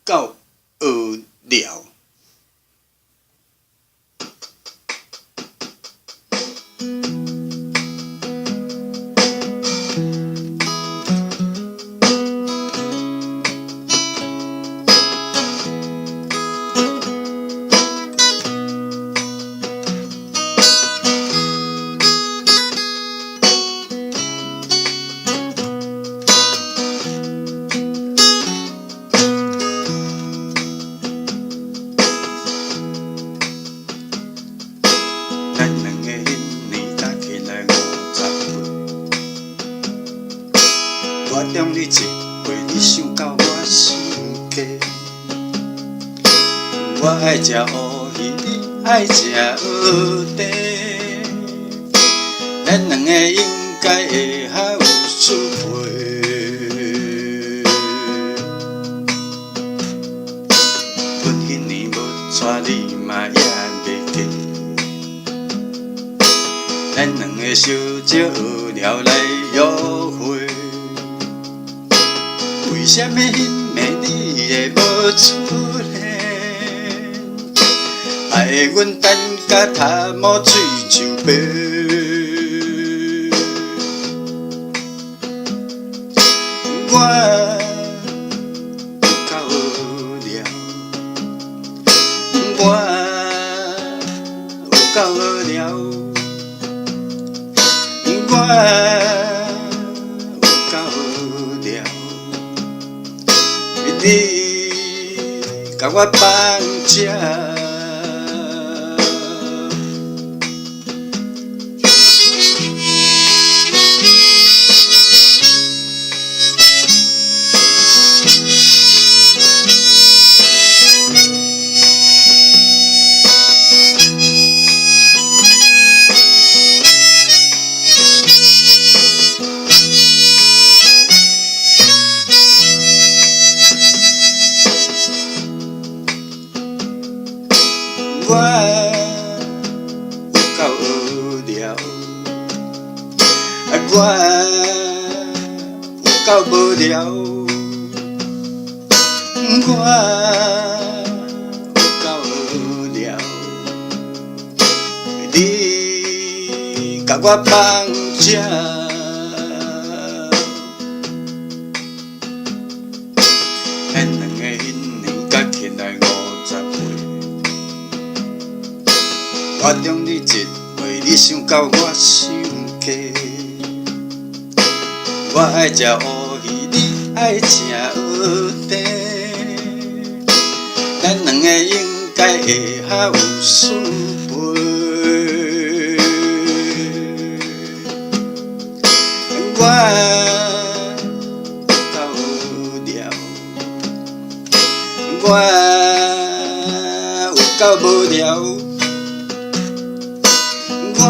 到学了。咱两个因年才起来50岁，我中你一回，你想到我心底。我爱食乌鱼，你爱食蚵嗲，咱两个应该会较有适配。阮迄年要带你嘛也袂记。咱两个烧酒聊来约会，为什么迄暝你会无出现？爱阮等甲头毛嘴就白，我有够无聊，我有够无聊。我有够无聊，你甲我放假。我有够无聊，我有够无聊，我有够无聊，你甲我放假。咱两个因年才起来50岁。我中你一回，你想到我心底。我爱食乌鱼，你爱食蚵嗲，咱两个应该会较有适配。我有够无聊，我有够无聊。我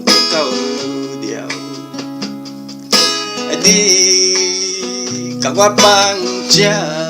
有够无聊，你甲我放假。